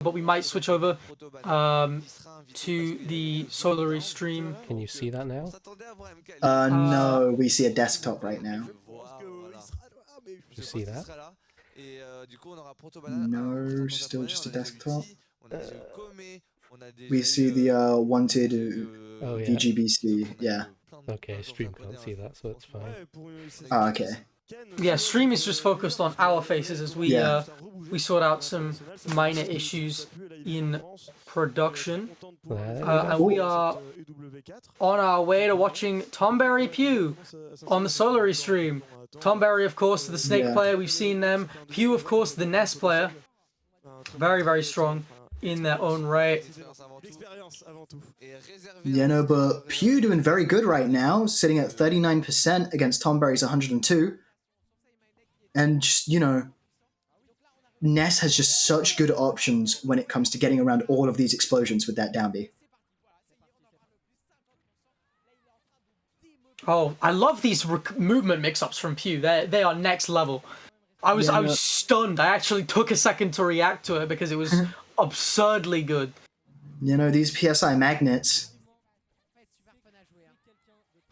but we might switch over to the Solary stream. Can you see that now? No, we see a desktop right now. You see that? No, still just a desktop. We see the wanted VGBC, yeah. Okay, stream can't see that, so it's fine. Oh, okay. Yeah, stream is just focused on our faces as we we sort out some minor issues in production. And we are on our way to watching Tomberry Pew on the Solary stream. Tomberry, of course, the Snake player, we've seen them. Pew, of course, the Ness player. Very, very strong in their own right. Yeah, no, but Pew doing very good right now, sitting at 39% against Tomberry's 102. And just, you know, Ness has just such good options when it comes to getting around all of these explosions with that down B. Oh, I love these movement mix-ups from Pew. They are next level. I was stunned. I actually took a second to react to it because it was absurdly good. You know, these PSI magnets.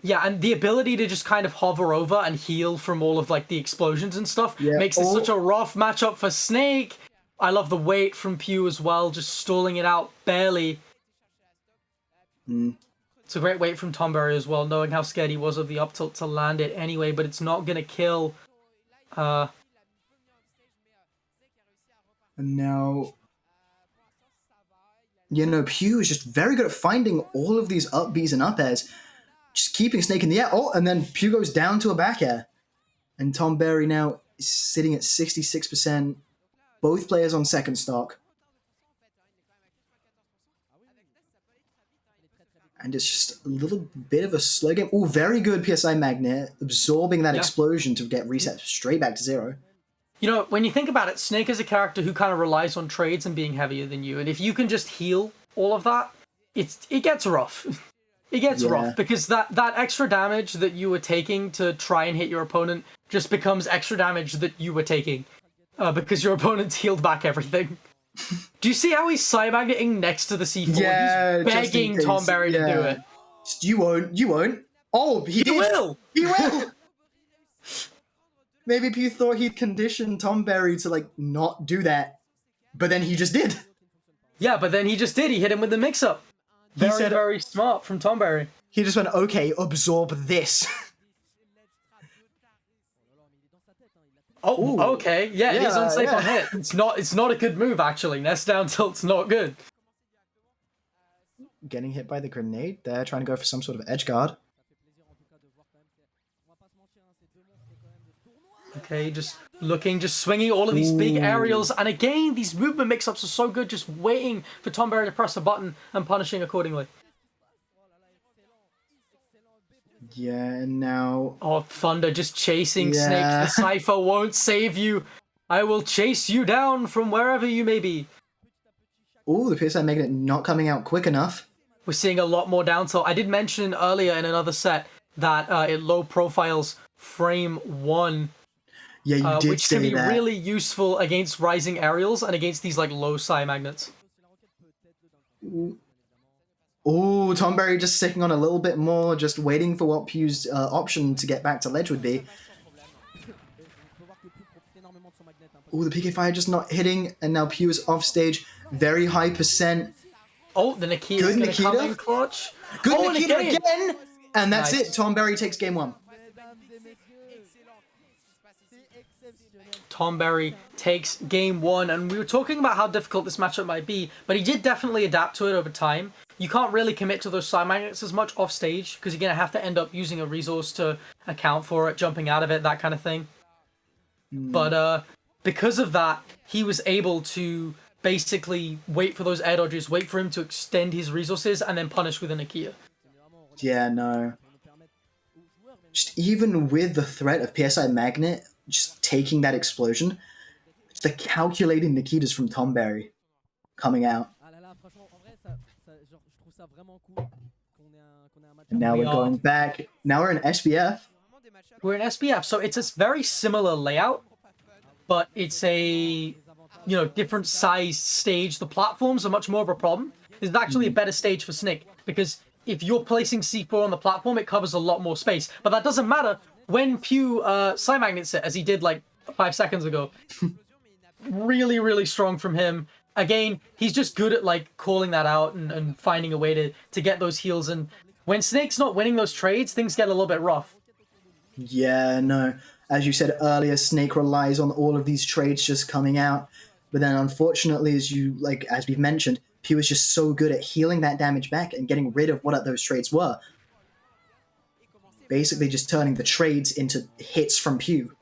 Yeah, and the ability to just kind of hover over and heal from all of like the explosions and stuff makes this such a rough matchup for Snake. I love the weight from Pew as well, just stalling it out barely. It's a great weight from Tomberry as well, knowing how scared he was of the up tilt to land it anyway, but it's not going to kill. And now, you know, Pew is just very good at finding all of these up Bs and up airs, just keeping Snake in the air. Oh, and then Pew goes down to a back air. And Tomberry now is sitting at 66%. Both players on second stock. And it's just a little bit of a slow game. Oh, very good PSI magnet, absorbing that explosion to get reset straight back to 0. You know, when you think about it, Snake is a character who kind of relies on trades and being heavier than you. And if you can just heal all of that, it gets rough. It gets rough because that extra damage that you were taking to try and hit your opponent just becomes extra damage that you were taking because your opponent's healed back everything. Do you see how he's side magneting next to the C4? Yeah, he's begging Tomberry to do it. You won't. Oh, he will. He will. Maybe Pew thought he'd condition Tomberry to like not do that, but then he just did. Yeah, but then he just did. He hit him with the mix-up. Very smart from Tomberry. He just went, okay, absorb this. Oh, okay. Yeah, he's unsafe on hit. It's not a good move, actually. Ness down tilt's not good. Getting hit by the grenade there, trying to go for some sort of edge guard. Okay, just swinging all of these big aerials. And again, these movement mix-ups are so good, just waiting for Tomberry to press a button and punishing accordingly. Yeah, and now... Oh, Thunder just chasing Snake. The Cypher won't save you. I will chase you down from wherever you may be. Oh, the PSI magnet not coming out quick enough. We're seeing a lot more down tilt. I did mention earlier in another set that it low profiles frame 1. Yeah, you did which say can be that. really useful against rising aerials and against these like low psi magnets. Oh, Tomberry just sticking on a little bit more, just waiting for what Pew's option to get back to ledge would be. Oh, the PK Fire just not hitting, and now Pew is off stage. Very high percent. Oh, the Nikita's going to come in clutch. Good Nikita again! And that's it. Tomberry takes game 1. Tomberry takes game 1, and we were talking about how difficult this matchup might be, but he did definitely adapt to it over time. You can't really commit to those side magnets as much off stage because you're going to have to end up using a resource to account for it, jumping out of it, that kind of thing. But because of that, he was able to basically wait for those air dodges, wait for him to extend his resources, and then punish with a Nakia. Yeah, no. Just even with the threat of PSI Magnet, just taking that explosion, it's the calculating Nikitas from Tomberry coming out. And now we're going back. Now we're in SBF. We're in SBF, so it's a very similar layout, but it's a different size stage, the platforms are much more of a problem. This is actually a better stage for Snake, because if you're placing C4 on the platform, it covers a lot more space. But that doesn't matter when Pew Psy Magnets it, as he did like 5 seconds ago. Really, really strong from him. Again, he's just good at like calling that out and finding a way to get those heals. And when Snake's not winning those trades, things get a little bit rough. Yeah, no. As you said earlier, Snake relies on all of these trades just coming out. But then unfortunately, as we've mentioned, Pew is just so good at healing that damage back and getting rid of what those trades were. Basically just turning the trades into hits from Pew.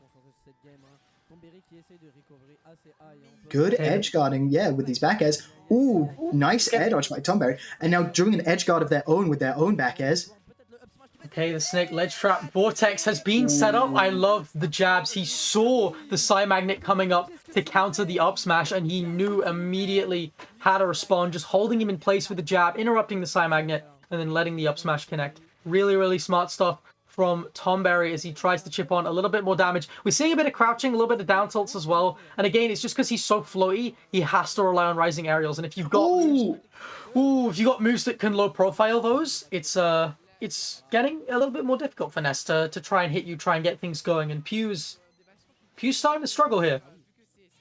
Good edge guarding, yeah, with these back airs. Ooh, nice air dodge by Tomberry. And now doing an edge guard of their own with their own back airs. Okay, the Snake ledge trap vortex has been set up. I love the jabs. He saw the Psy Magnet coming up to counter the up smash, and he knew immediately how to respond, just holding him in place with the jab, interrupting the Psy Magnet, and then letting the up smash connect. Really, really smart stuff from Tomberry as he tries to chip on a little bit more damage. We're seeing a bit of crouching, a little bit of down tilts as well. And again, it's just because he's so floaty, he has to rely on rising aerials. And if you've got if you got moves that can low profile those, it's getting a little bit more difficult for Ness to try and hit you, try and get things going. And Pew's starting to struggle here.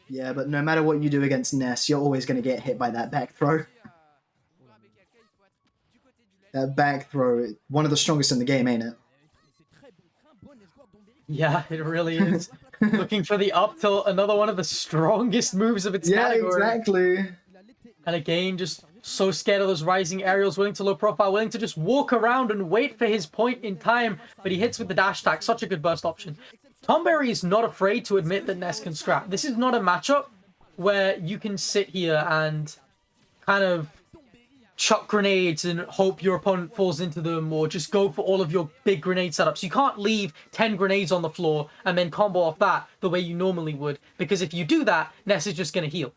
Yeah, but no matter what you do against Ness, you're always going to get hit by that back throw. That back throw, one of the strongest in the game, ain't it? Yeah, it really is. Looking for the up tilt, another one of the strongest moves of its category. Yeah, exactly. And again, just so scared of those rising aerials, willing to low profile, willing to just walk around and wait for his point in time. But he hits with the dash attack, such a good burst option. Tomberry is not afraid to admit that Ness can scrap. This is not a matchup where you can sit here and kind of chuck grenades and hope your opponent falls into them, or just go for all of your big grenade setups. You can't leave 10 grenades on the floor and then combo off that the way you normally would, because if you do that, Ness is just going to heal.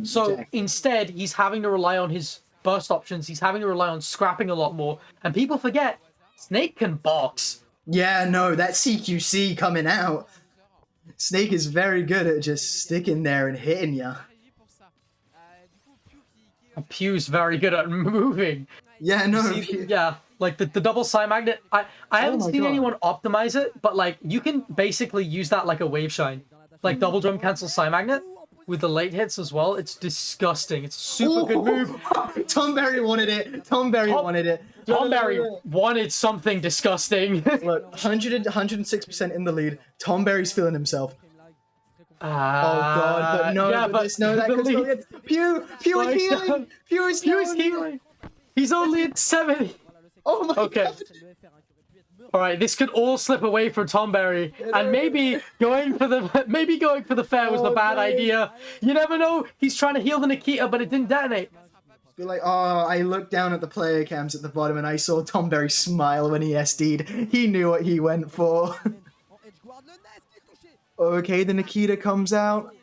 So exactly. Instead, he's having to rely on his burst options. He's having to rely on scrapping a lot more. And people forget, Snake can box. Yeah, no, that CQC coming out. Snake is very good at just sticking there and hitting ya. And Pew's very good at moving. Yeah, no. Yeah, like the double Psy Magnet. I haven't seen anyone optimize it, but like you can basically use that like a wave shine. Like double drum cancel Psy Magnet with the late hits as well. It's disgusting. It's a super good move. Tomberry wanted it. Tomberry wanted it. Tomberry wanted something disgusting. Look, 106% in the lead. Tomberry's feeling himself. Oh god, but no, yeah, but there's no that because Pew is healing. Pew is healing. He's only at 70. Oh my god. All right, this could all slip away from Tomberry, and maybe going for the fair was the bad idea. You never know. He's trying to heal the Nikita, but it didn't detonate. Be like, oh, I looked down at the player cams at the bottom and I saw Tomberry smile when he SD'd. He knew what he went for. Okay, the Nikita comes out.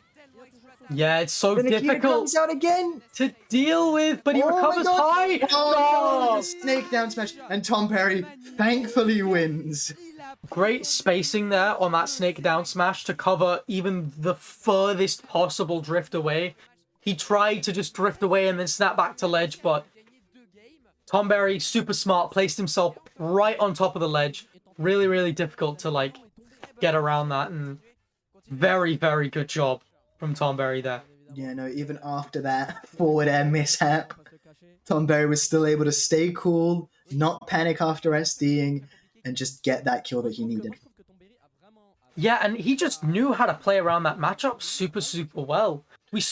Yeah, it's so difficult comes out again to deal with, but he recovers high. Oh, snake down smash, and Tomberry thankfully wins. Great spacing there on that snake down smash to cover even the furthest possible drift away. He tried to just drift away and then snap back to ledge, but Tomberry, super smart, placed himself right on top of the ledge. Really, really difficult to like get around that, and very, very good job from Tomberry there. Yeah, no, even after that forward air mishap, Tomberry was still able to stay cool, not panic after SDing, and just get that kill that he needed. Yeah, and he just knew how to play around that matchup super, super well. We saw